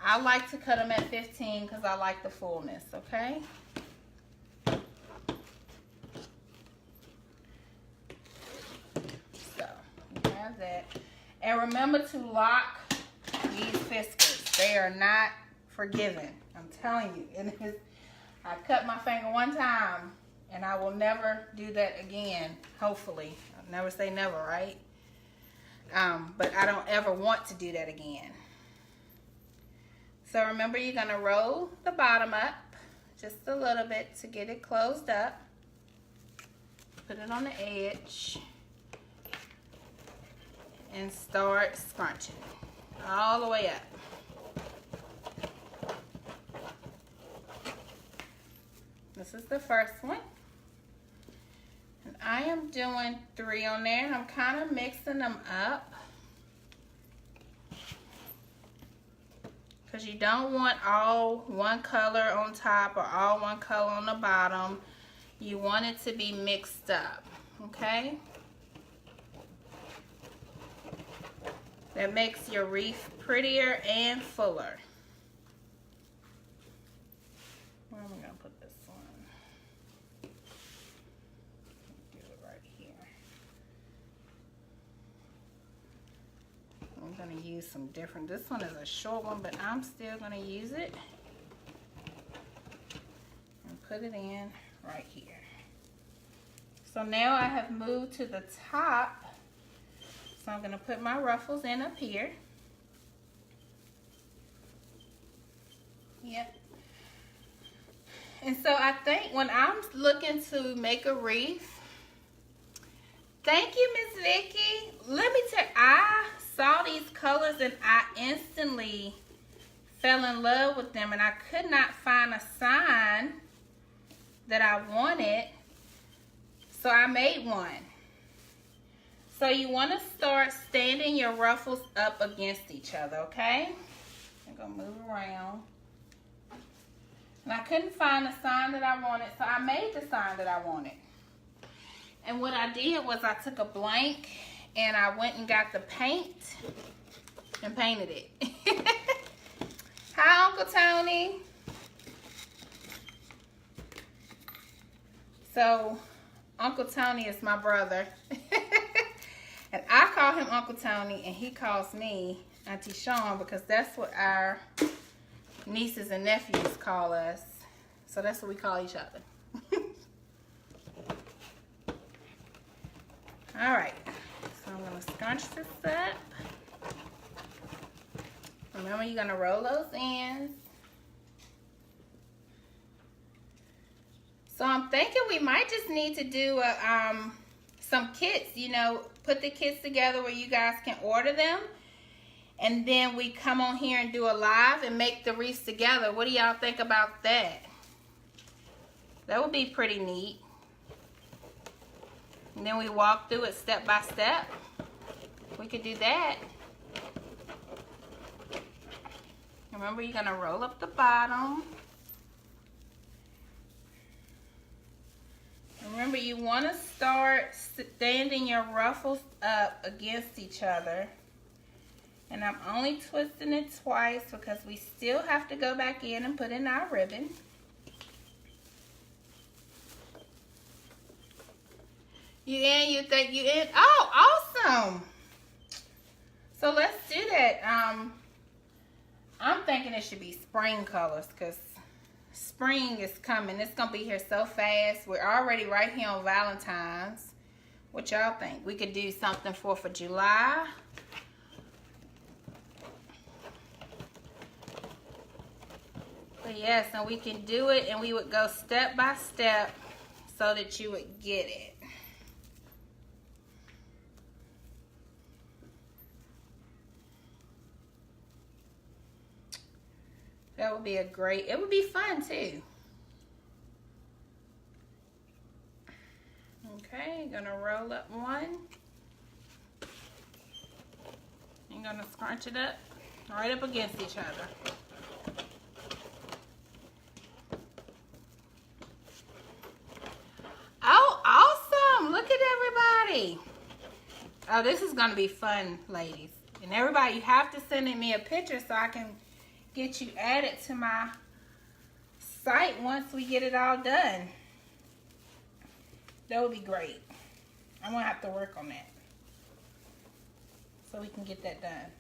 I like to cut them at 15 because I like the fullness, okay? So, you have that. And remember to lock these Fiskars. They are not forgiving. I'm telling you. And I cut my finger one time, and I will never do that again, hopefully. I'll never say never, right? But I don't ever want to do that again. So remember, you're going to roll the bottom up just a little bit to get it closed up. Put it on the edge. And start scrunching all the way up. This is the first one. And I am doing 3 on there, and I'm kind of mixing them up. Because you don't want all one color on top or all one color on the bottom. You want it to be mixed up, okay? That makes your wreath prettier and fuller. Where am I going to put this one? Do it right here. I'm going to use some different. This one is a short one, but I'm still going to use it. And put it in right here. So now I have moved to the top. So I'm going to put my ruffles in up here. Yep. And so I think when I'm looking to make a wreath, thank you, Miss Vicky. Let me tell you, I saw these colors and I instantly fell in love with them, and I could not find a sign that I wanted, so I made one. So you want to start standing your ruffles up against each other, okay? I'm going to move around. And I couldn't find the sign that I wanted, so I made the sign that I wanted. And what I did was I took a blank and I went and got the paint and painted it. Hi, Uncle Tony. So, Uncle Tony is my brother. And I call him Uncle Tony, and he calls me Auntie Sean, because that's what our nieces and nephews call us. So that's what we call each other. All right. So I'm going to scrunch this up. Remember, you're going to roll those ends. So I'm thinking we might just need to do some kits, you know, put the kits together where you guys can order them. And then we come on here and do a live and make the wreaths together. What do y'all think about that? That would be pretty neat. And then we walk through it step by step. We could do that. Remember, you're going to roll up the bottom. Remember, you want to start standing your ruffles up against each other. And I'm only twisting it twice because we still have to go back in and put in our ribbon. You in? You think you in? Oh, awesome. So let's do that. I'm thinking it should be spring colors because spring is coming. It's going to be here so fast. We're already right here on Valentine's. What y'all think? We could do something 4th of July. But yes, and we can do it, and we would go step by step so that you would get it. That would be a great, it would be fun too. Okay, gonna roll up one. I'm gonna scrunch it up right up against each other. Oh, awesome! Look at everybody. Oh, this is gonna be fun, ladies. And everybody, you have to send me a picture so I can get you added to my site once we get it all done. That would be great. I'm gonna have to work on that so we can get that done.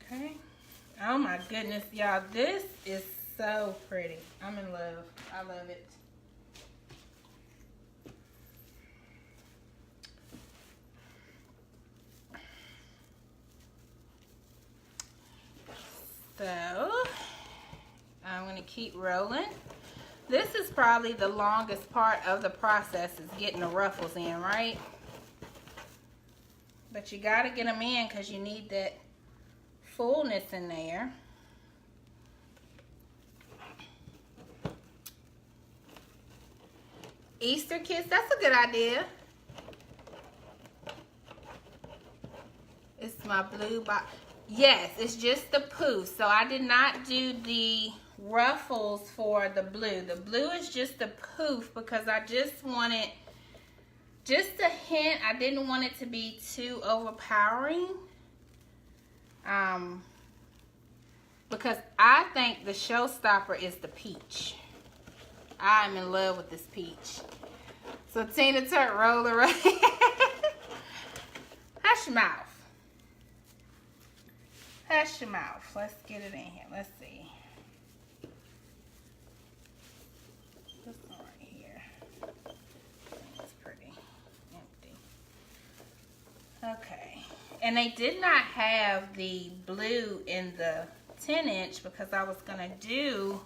Okay. Oh my goodness, y'all, this is so pretty. I'm in love. I love it. So, I'm going to keep rolling. This is probably the longest part of the process, is getting the ruffles in, right? But you got to get them in because you need that fullness in there. Easter kiss, that's a good idea. It's my blue box. Yes, it's just the poof. So I did not do the ruffles for the blue. The blue is just the poof because I just wanted just a hint. I didn't want it to be too overpowering. Because I think the showstopper is the peach. I'm in love with this peach. So Tina Turner, roll her right. Hush your mouth. Hush your mouth. Let's get it in here. Let's see. This one right here. It's pretty empty. Okay. And they did not have the blue in the 10-inch because I was going to do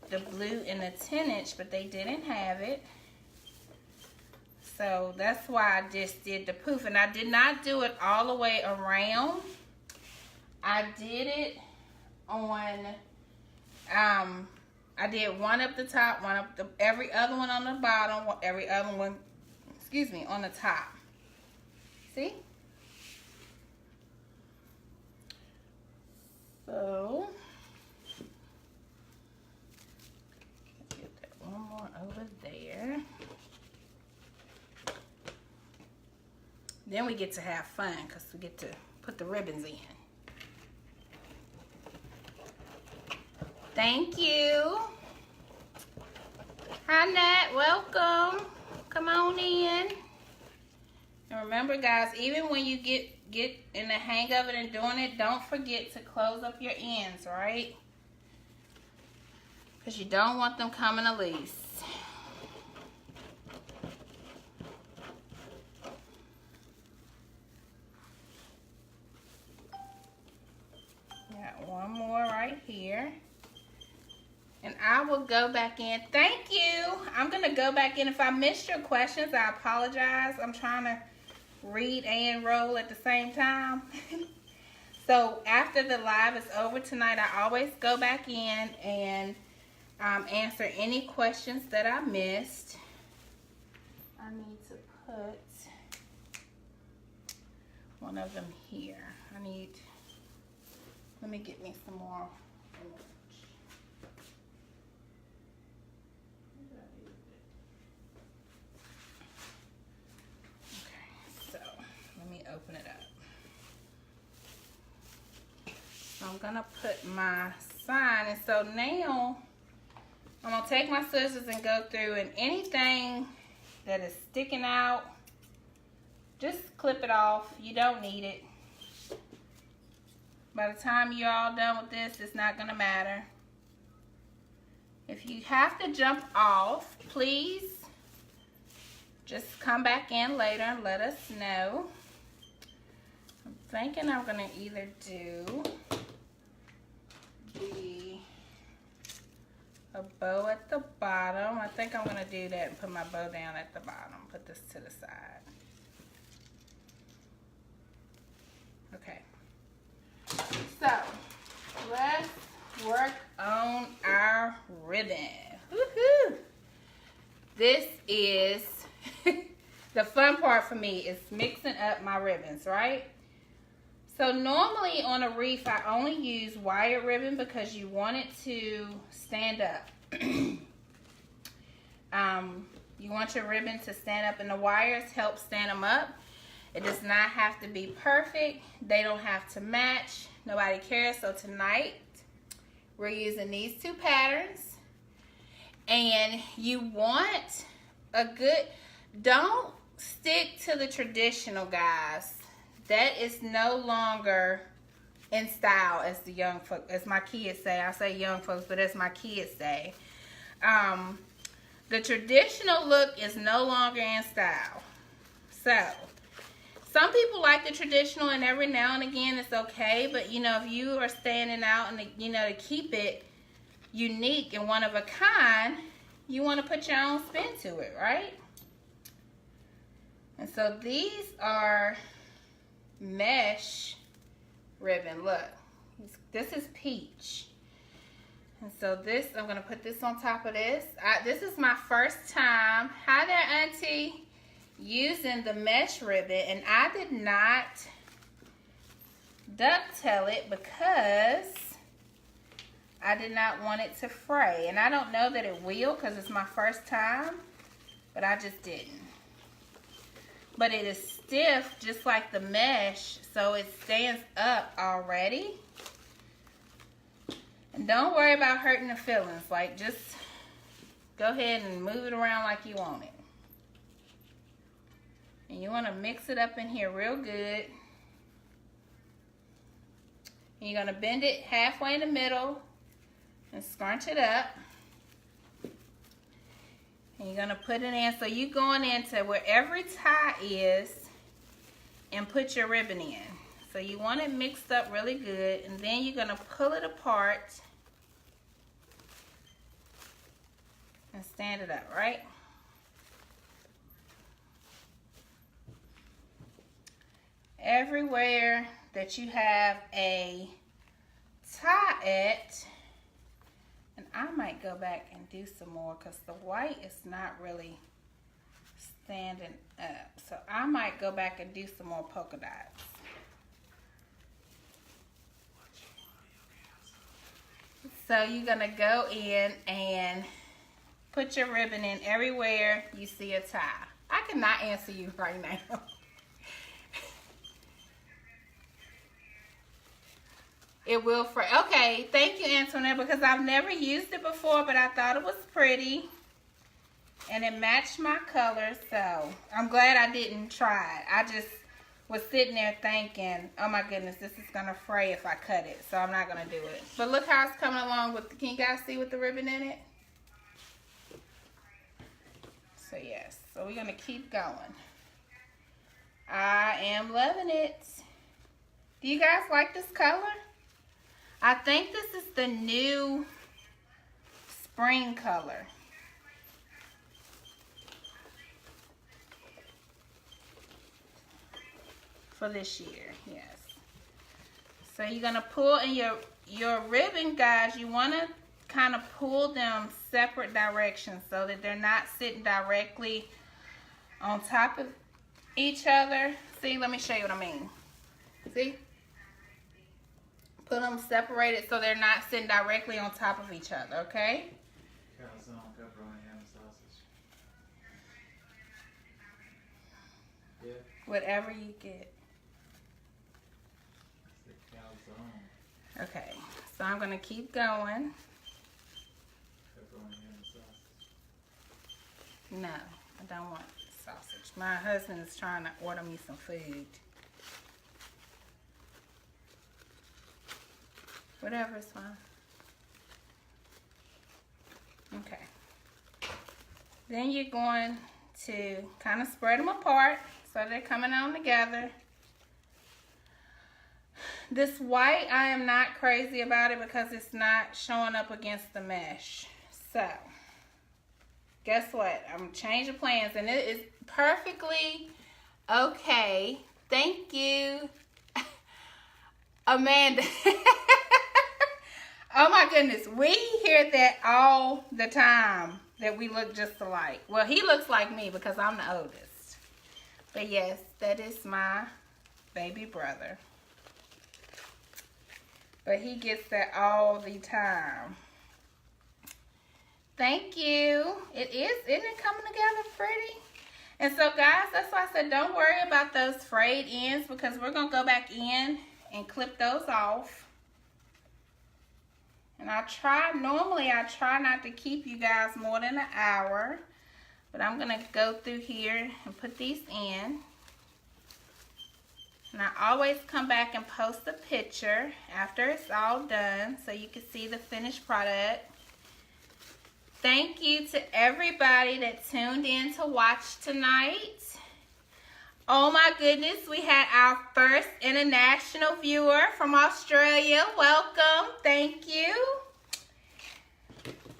the blue in the 10-inch, but they didn't have it. So that's why I just did the poof. And I did not do it all the way around. I did it on, I did one up the top, one up the, every other one on the bottom, every other one, excuse me, on the top. See? So, get that one more over there. Then we get to have fun because we get to put the ribbons in. Thank you. Hi, Nat. Welcome. Come on in. And remember, guys, even when you get in the hang of it and doing it, don't forget to close up your ends, right? Because you don't want them coming loose. Got one more right here. And I will go back in. Thank you. I'm going to go back in. If I missed your questions, I apologize. I'm trying to read and roll at the same time. So after the live is over tonight, I always go back in and answer any questions that I missed. I need to put one of them here. Let me get me some more. Open it up. So I'm gonna put my sign, and so now I'm gonna take my scissors and go through, and anything that is sticking out, just clip it off. You don't need it. By the time you're all done with this, it's not gonna matter. If you have to jump off, please just come back in later and let us know. I'm thinking I'm going to either do a bow at the bottom. I think I'm going to do that and put my bow down at the bottom. Put this to the side. Okay. So, let's work on our ribbon. Woohoo! This is the fun part for me is mixing up my ribbons, right? So normally on a wreath, I only use wire ribbon because you want it to stand up. You want your ribbon to stand up, and the wires help stand them up. It does not have to be perfect. They don't have to match. Nobody cares. So tonight, we're using these two patterns. And you want a good, don't stick to the traditional, guys. That is no longer in style, as the young folks, as my kids say. I say young folks, but as my kids say. The traditional look is no longer in style. So, some people like the traditional, and every now and again it's okay. But, you know, if you are standing out and, you know, to keep it unique and one of a kind, you want to put your own spin to it, right? And so these are mesh ribbon. Look, this is peach. And so this, I'm gonna put this on top of this. This is my first time, hi there Auntie, using the mesh ribbon, and I did not dovetail it because I did not want it to fray. And I don't know that it will because it's my first time, but I just didn't. But it is stiff just like the mesh, so it stands up already. And don't worry about hurting the feelings. Like, just go ahead and move it around like you want it. And you want to mix it up in here real good. And you're going to bend it halfway in the middle and scrunch it up. And you're going to put it in. So you're going into where every tie is and put your ribbon in. So you want it mixed up really good. And then you're going to pull it apart and stand it up, right? Everywhere that you have a tie at, and I might go back and do some more because the white is not really standing up. So I might go back and do some more polka dots. So you're gonna go in and put your ribbon in everywhere you see a tie. I cannot answer you right now. It will fray. Okay, thank you, Antoinette, because I've never used it before, but I thought it was pretty. And it matched my colors, so I'm glad I didn't try it. I just was sitting there thinking, oh my goodness, this is going to fray if I cut it, so I'm not going to do it. But look how it's coming along with, can you guys see with the ribbon in it? So yes, so we're going to keep going. I am loving it. Do you guys like this color? I think this is the new spring color. For this year, yes. So you're gonna pull in your ribbon, guys. You wanna kind of pull them separate directions so that they're not sitting directly on top of each other. See, let me show you what I mean. See? Put them separated so they're not sitting directly on top of each other, okay? Calzone, pepperoni, ham, sausage. Yeah. Whatever you get. It's the calzone. Okay, so I'm gonna keep going. Pepperoni, ham, sausage. No, I don't want sausage. My husband is trying to order me some food. Whatever is fine. Okay. Then you're going to kind of spread them apart so they're coming on together. This white, I am not crazy about it because it's not showing up against the mesh. So, guess what? I'm changing plans and it is perfectly okay. Thank you, Amanda. Oh my goodness, we hear that all the time, that we look just alike. Well, he looks like me because I'm the oldest. But yes, that is my baby brother. But he gets that all the time. Thank you. It is, isn't it coming together pretty? And so guys, that's why I said don't worry about those frayed ends because we're going to go back in and clip those off. And normally I try not to keep you guys more than an hour. But I'm going to go through here and put these in. And I always come back and post a picture after it's all done so you can see the finished product. Thank you to everybody that tuned in to watch tonight. Oh my goodness, we had our first international viewer from Australia. Welcome, thank you.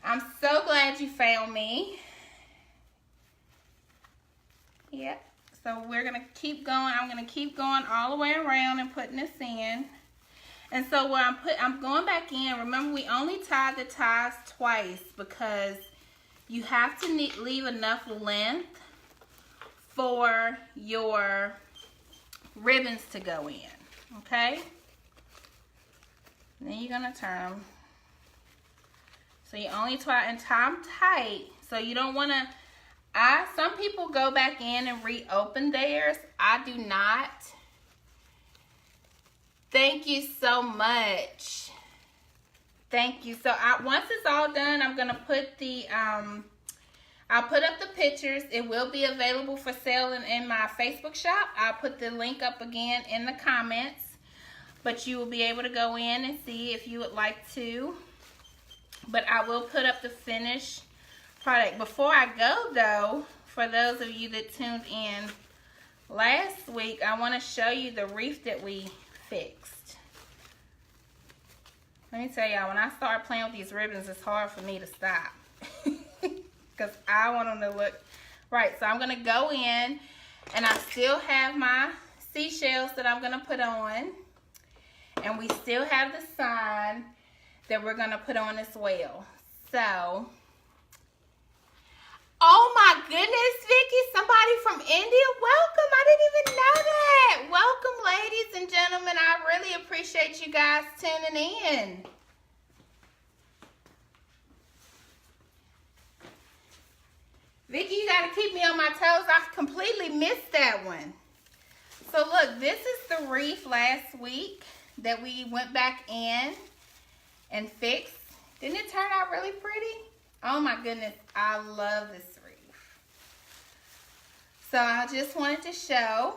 I'm so glad you found me. Yep, So we're going to keep going. I'm going to keep going all the way around and putting this in. And so where I'm going back in. Remember, we only tied the ties twice because you have to leave enough length for your ribbons to go in. Okay? Then you're going to turn them. So you only tie and tie them tight. So you don't want to. Some people go back in and reopen theirs. I do not. Thank you so much. Thank you. So once it's all done, I'm gonna put the I'll put up the pictures. It will be available for sale in my Facebook shop. I'll put the link up again in the comments, but you will be able to go in and see if you would like to. But I will put up the finished product. Before I go though, for those of you that tuned in last week, I want to show you the wreath that we fixed. Let me tell y'all, when I start playing with these ribbons, it's hard for me to stop because I want them to look right. So I'm going to go in, and I still have my seashells that I'm going to put on, and we still have the sign that we're going to put on as well. So oh my goodness, Vicky, somebody from India, welcome. I didn't even know that. Welcome, ladies and gentlemen. I really appreciate you guys tuning in. Vicky, you got to keep me on my toes. I completely missed that one. So look, this is the wreath last week that we went back in and fixed. Didn't it turn out really pretty? Oh my goodness, I love this wreath. So I just wanted to show.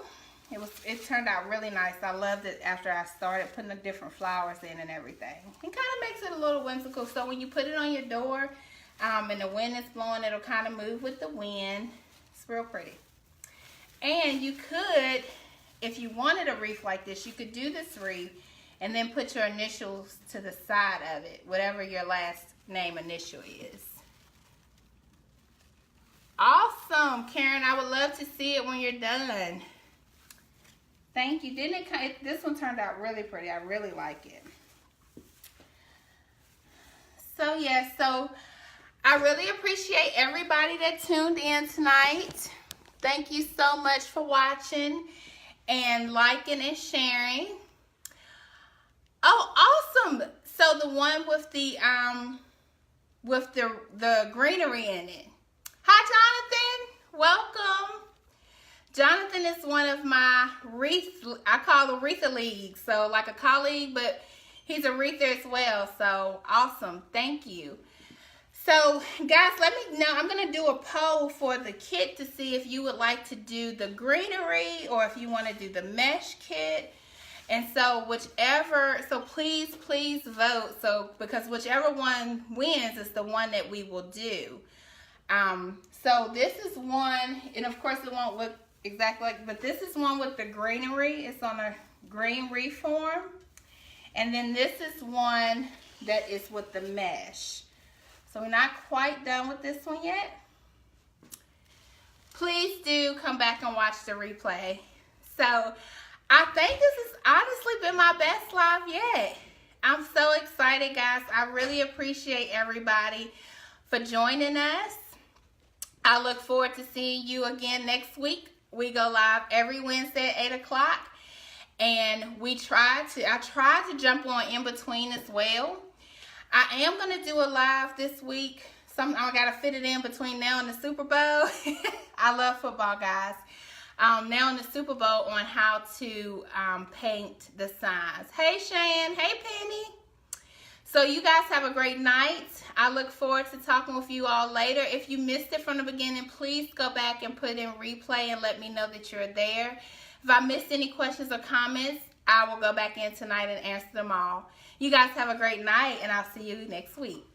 It turned out really nice. I loved it after I started putting the different flowers in and everything. It kind of makes it a little whimsical. So when you put it on your door and the wind is blowing, it'll kind of move with the wind. It's real pretty. And you could, if you wanted a wreath like this, you could do this wreath and then put your initials to the side of it, whatever your last name initial is. Awesome, Karen. I would love to see it when you're done. Thank you. This one turned out really pretty. I really like it. So yeah, so I really appreciate everybody that tuned in tonight. Thank you so much for watching and liking and sharing. Oh, awesome. So the one with the greenery in it. Hi, Jonathan. Welcome. Jonathan is one of my wreath, I call them wreather leagues. So like a colleague, but he's a wreather as well. So awesome. Thank you. So guys, let me know. I'm going to do a poll for the kit to see if you would like to do the greenery or if you want to do the mesh kit. And so please vote. So because whichever one wins is the one that we will do. So this is one, and of course it won't look exactly like, but this is one with the greenery. It's on a green wreath form. And then this is one that is with the mesh. So we're not quite done with this one yet. Please do come back and watch the replay. So I think this has honestly been my best live yet. I'm so excited, guys. I really appreciate everybody for joining us. I look forward to seeing you again next week. We go live every Wednesday at 8 o'clock. And I try to jump on in between as well. I am going to do a live this week. I got to fit it in between now and the Super Bowl. I love football, guys. Now in the Super Bowl on how to paint the signs. Hey, Shan. Hey, Penny. So you guys have a great night. I look forward to talking with you all later. If you missed it from the beginning, please go back and put in replay and let me know that you're there. If I missed any questions or comments, I will go back in tonight and answer them all. You guys have a great night, and I'll see you next week.